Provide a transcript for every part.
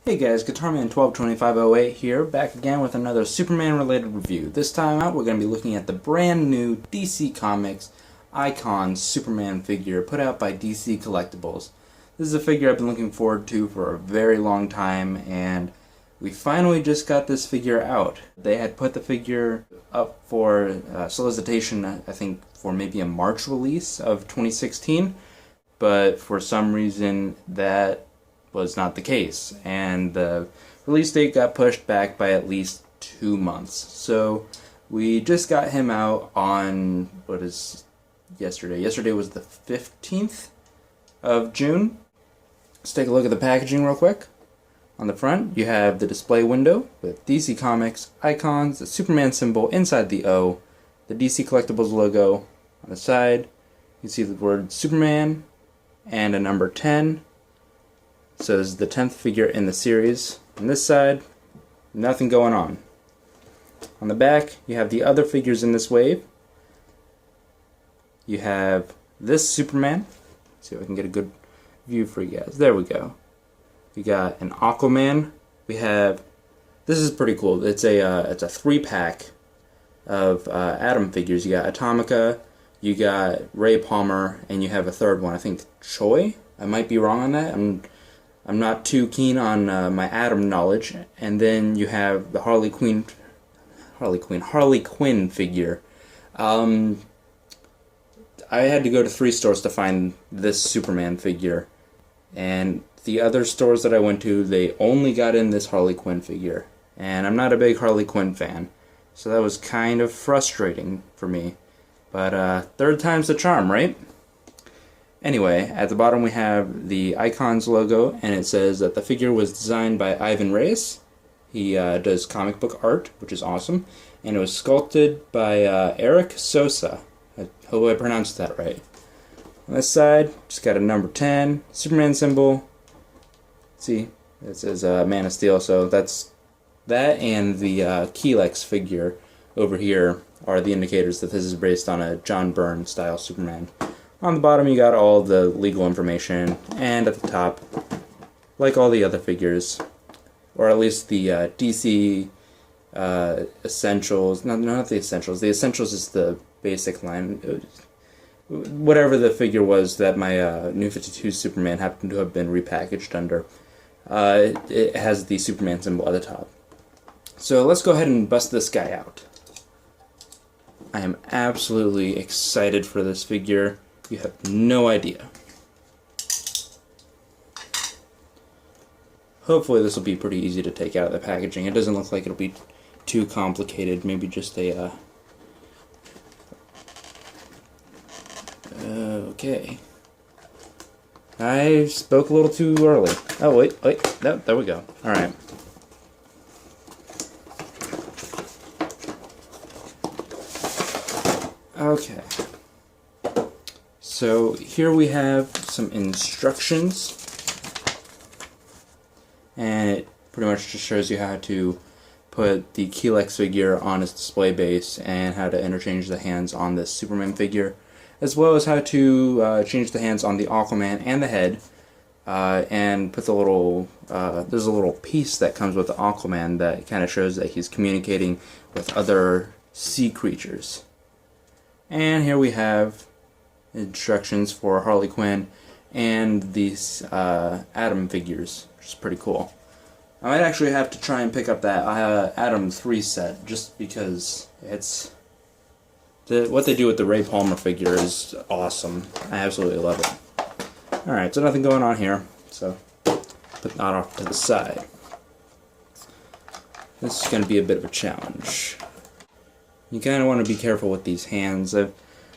Hey guys, GuitarMan122508 here, back again with another Superman related review. This time out we're going to be looking at the brand new DC Comics Icon Superman figure put out by DC Collectibles. This is a figure I've been looking forward to for a very long time, and we finally just got this figure out. They had put the figure up for solicitation, I think, for maybe a March release of 2016, but for some reason that was not the case, and the release date got pushed back by at least 2 months. So we just got him out on, what is yesterday? Yesterday was the 15th of June. Let's take a look at the packaging real quick. On the front, you have the display window with DC Comics icons, the Superman symbol inside the O, the DC Collectibles logo. On the side, you can see the word Superman and a number 10. So this is the 10th figure in the series. On this side, nothing going on. On the back, you have the other figures in this wave. You have this Superman. Let's see if I can get a good view for you guys. There we go. We got an Aquaman. We have, this is pretty cool. It's a 3-pack of Atom figures. You got Atomica, you got Ray Palmer, and you have a third one. I think Choi. I might be wrong on that. I'm not too keen on my Atom knowledge. And then you have the Harley Quinn figure. I had to go to 3 stores to find this Superman figure, and the other stores that I went to, they only got in this Harley Quinn figure, and I'm not a big Harley Quinn fan, so that was kind of frustrating for me. But third time's the charm, right? Anyway, at the bottom we have the Icons logo, and it says that the figure was designed by Ivan Reyes. He does comic book art, which is awesome, and it was sculpted by Eric Sosa. I hope I pronounced that right. On this side, just got a number 10, Superman symbol. See, it says Man of Steel, so that's that, and the Lex figure over here are the indicators that this is based on a John Byrne style Superman. On the bottom you got all the legal information, and at the top, like all the other figures, or at least the DC Essentials, not the Essentials, the Essentials is the basic line, whatever the figure was that my New 52 Superman happened to have been repackaged under, it has the Superman symbol at the top. So let's go ahead and bust this guy out. I am absolutely excited for this figure. You have no idea. Hopefully this will be pretty easy to take out of the packaging. It doesn't look like it'll be too complicated. Maybe just a okay. I spoke a little too early. Oh wait, no, there we go. Alright. Okay. So here we have some instructions, and it pretty much just shows you how to put the Lex figure on its display base and how to interchange the hands on this Superman figure, as well as how to change the hands on the Aquaman and the head, and put the little, there's a little piece that comes with the Aquaman that kind of shows that he's communicating with other sea creatures. And here we have instructions for Harley Quinn and these Atom figures, which is pretty cool. I might actually have to try and pick up that Atom 3 set, just because it's what they do with the Ray Palmer figure is awesome. I absolutely love it. Alright, so nothing going on here, so put that off to the side. This is going to be a bit of a challenge. You kind of want to be careful with these hands. I've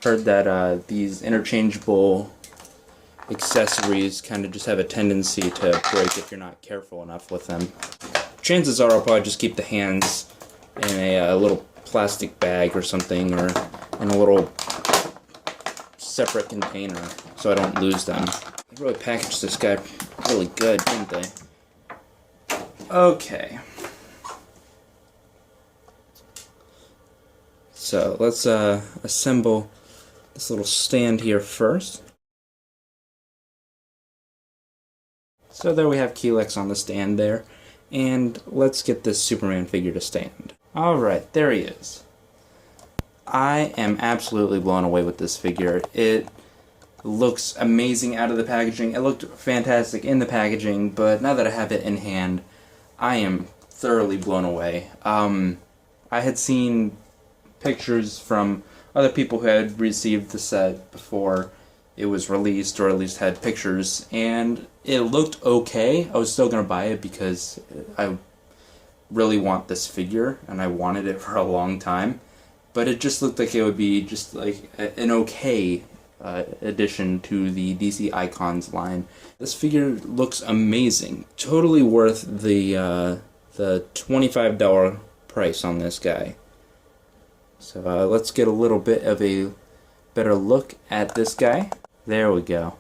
heard that these interchangeable accessories kind of just have a tendency to break if you're not careful enough with them. Chances are I'll probably just keep the hands in a little plastic bag or something, or in a little separate container so I don't lose them. They really packaged this guy really good, didn't they? Okay. So let's assemble this little stand here first. So there we have Lex on the stand there. And let's get this Superman figure to stand. Alright, there he is. I am absolutely blown away with this figure. It looks amazing out of the packaging. It looked fantastic in the packaging, but now that I have it in hand, I am thoroughly blown away. I had seen pictures from other people who had received the set before it was released, or at least had pictures, and it looked okay. I was still going to buy it because I really want this figure, and I wanted it for a long time, but it just looked like it would be just like an okay addition to the DC Icons line. This figure looks amazing. Totally worth the $25 price on this guy. So let's get a little bit of a better look at this guy. There we go.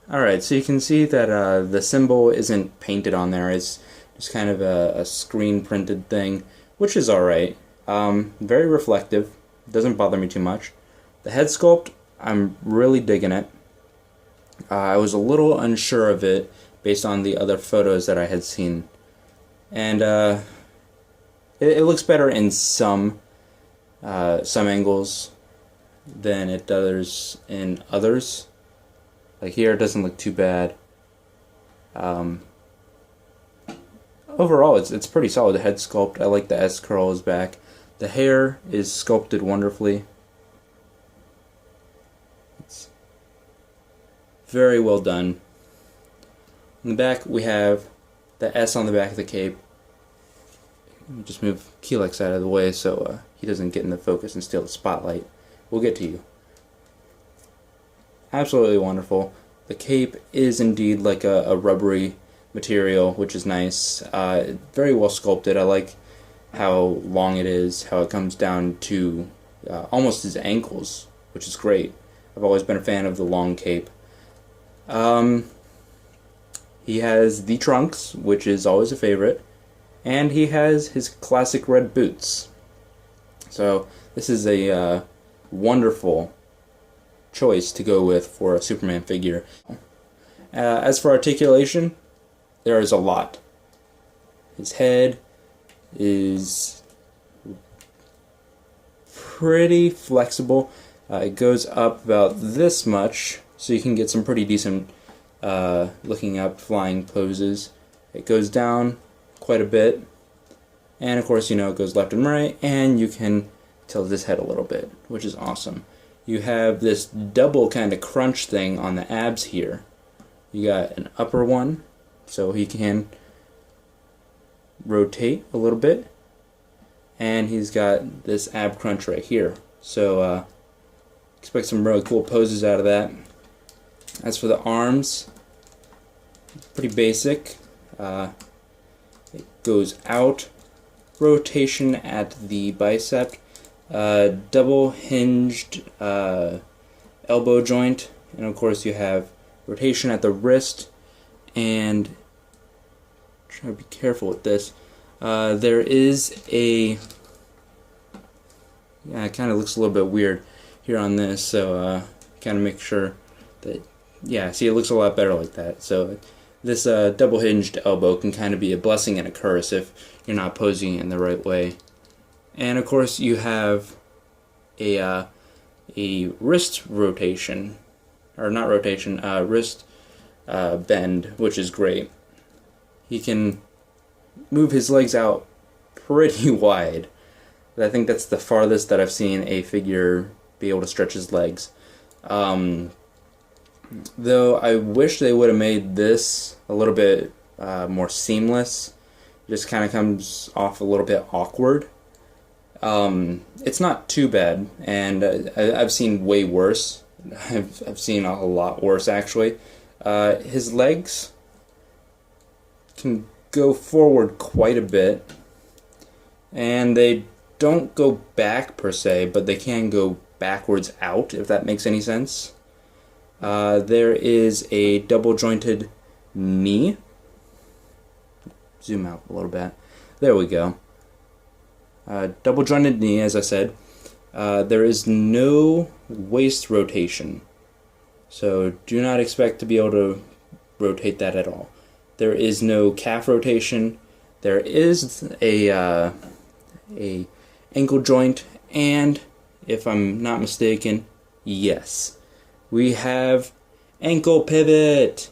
Alright, so you can see that the symbol isn't painted on there. It's just kind of a screen printed thing, which is alright. Very reflective. Doesn't bother me too much. The head sculpt, I'm really digging it. I was a little unsure of it based on the other photos that I had seen. And it looks better in some angles than it does in others. Like here, it doesn't look too bad. Overall, it's pretty solid. The head sculpt, I like the S curls back. The hair is sculpted wonderfully. It's very well done. In the back, we have the S on the back of the cape. Let me just move Lex out of the way so he doesn't get in the focus and steal the spotlight. We'll get to you. Absolutely wonderful. The cape is indeed like a rubbery material, which is nice. Very well sculpted. I like how long it is, how it comes down to almost his ankles, which is great. I've always been a fan of the long cape. He has the trunks, which is always a favorite, and he has his classic red boots. So this is a wonderful choice to go with for a Superman figure. As for articulation, there is a lot. His head is pretty flexible. It goes up about this much, so you can get some pretty decent looking up flying poses. It goes down quite a bit, and of course, you know, it goes left and right, and you can tilt his head a little bit, which is awesome. You have this double kind of crunch thing on the abs here. You got an upper one, so he can rotate a little bit, and he's got this ab crunch right here. So expect some really cool poses out of that. As for the arms, pretty basic. It goes out, rotation at the bicep, double hinged elbow joint, and of course you have rotation at the wrist, and try to be careful with this. There is a, yeah, it kind of looks a little bit weird here on this, so kind of make sure that, yeah, see, it looks a lot better like that. So this double hinged elbow can kind of be a blessing and a curse if you're not posing in the right way. And of course you have a wrist rotation, or not rotation, wrist bend, which is great. He can move his legs out pretty wide. I think that's the farthest that I've seen a figure be able to stretch his legs. Though I wish they would have made this a little bit more seamless. It just kind of comes off a little bit awkward. It's not too bad, and I've seen way worse. I've seen a lot worse, actually. His legs can go forward quite a bit, and they don't go back per se, but they can go backwards out, if that makes any sense. There is a double jointed knee. Zoom out a little bit. There we go. Double jointed knee, as I said. There is no waist rotation, so do not expect to be able to rotate that at all. There is no calf rotation. There is a ankle joint, and if I'm not mistaken, yes, we have ankle pivot.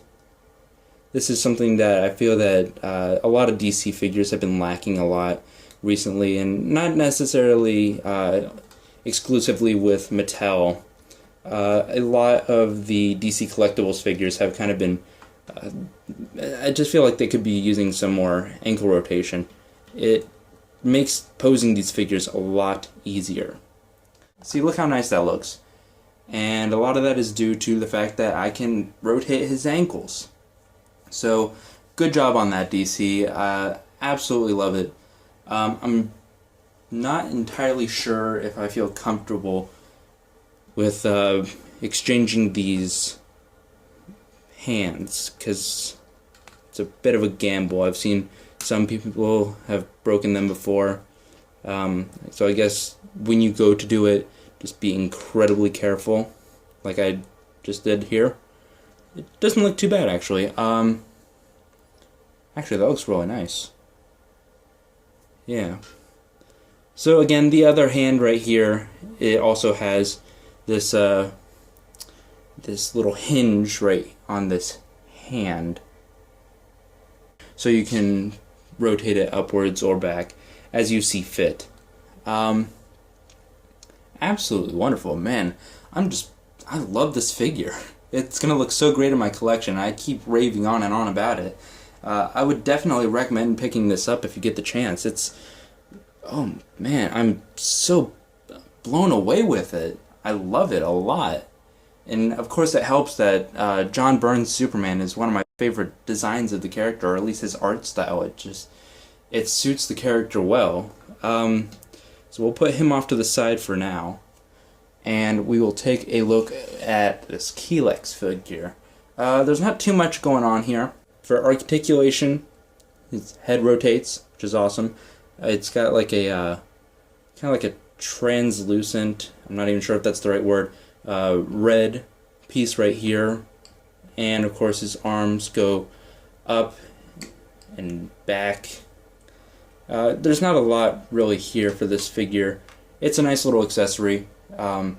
This is something that I feel that a lot of DC figures have been lacking a lot recently, and not necessarily exclusively with Mattel. A lot of the DC Collectibles figures have kind of been, I just feel like they could be using some more ankle rotation. It makes posing these figures a lot easier. See, look how nice that looks. And a lot of that is due to the fact that I can rotate his ankles. So, good job on that, DC. Absolutely love it. I'm not entirely sure if I feel comfortable with exchanging these hands, because it's a bit of a gamble. I've seen some people have broken them before. So I guess when you go to do it, just be incredibly careful, like I just did here. It doesn't look too bad, actually. Actually, that looks really nice. Yeah. So again, the other hand right here, it also has this this little hinge right on this hand, so you can rotate it upwards or back as you see fit. Absolutely wonderful, man. I love this figure. It's gonna look so great in my collection. I keep raving on and on about it. I would definitely recommend picking this up if you get the chance. Oh man, I'm so blown away with it. I love it a lot. And of course it helps that John Byrne's Superman is one of my favorite designs of the character, or at least his art style. It suits the character well. So we'll put him off to the side for now, and we will take a look at this Lex figure. There's not too much going on here. For articulation, his head rotates, which is awesome. It's got like a kind of like a translucent, I'm not even sure if that's the right word, red piece right here, and of course his arms go up and back. There's not a lot really here for this figure. It's a nice little accessory, and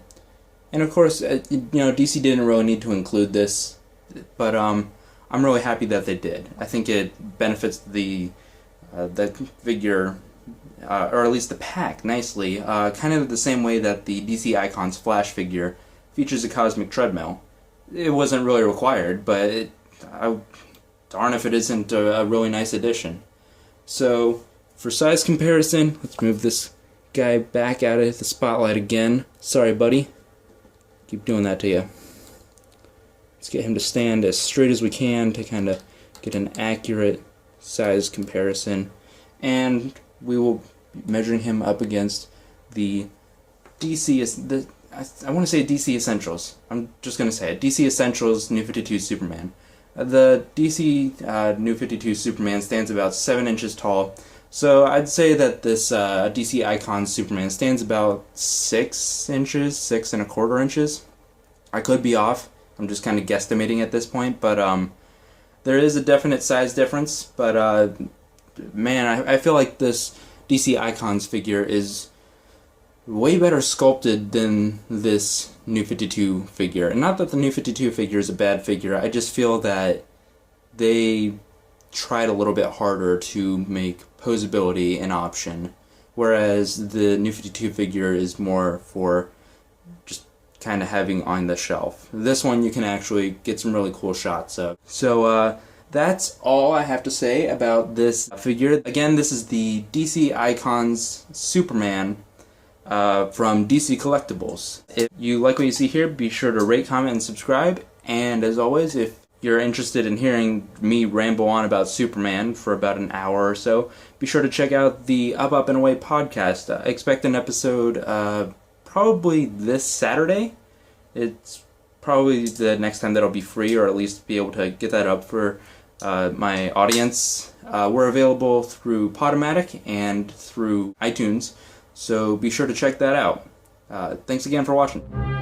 of course, DC didn't really need to include this, but I'm really happy that they did. I think it benefits the figure, or at least the pack, nicely, kind of the same way that the DC Icons Flash figure features a cosmic treadmill. It wasn't really required, but darn if it isn't a really nice addition. So, for size comparison, let's move this guy back out of the spotlight again. Sorry, buddy. Keep doing that to you. Let's get him to stand as straight as we can to kind of get an accurate size comparison. And we will be measuring him up against the DC, I want to say DC Essentials. I'm just going to say it. DC Essentials New 52 Superman. The DC New 52 Superman stands about 7 inches tall. So I'd say that this DC Icons Superman stands about 6 inches, 6¼ inches. I could be off. I'm just kind of guesstimating at this point, but there is a definite size difference. But man, I feel like this DC Icons figure is way better sculpted than this New 52 figure. And not that the New 52 figure is a bad figure, I just feel that they tried a little bit harder to make posability an option, whereas the New 52 figure is more for just kind of having on the shelf. This one you can actually get some really cool shots of. So that's all I have to say about this figure. Again, this is the DC Icons Superman from DC Collectibles. If you like what you see here, be sure to rate, comment, and subscribe. And as always, if you're interested in hearing me ramble on about Superman for about an hour or so, be sure to check out the Up, Up, and Away podcast. Expect an episode probably this Saturday. It's probably the next time that I'll be free, or at least be able to get that up for my audience. We're available through Podomatic and through iTunes, so be sure to check that out. Thanks again for watching.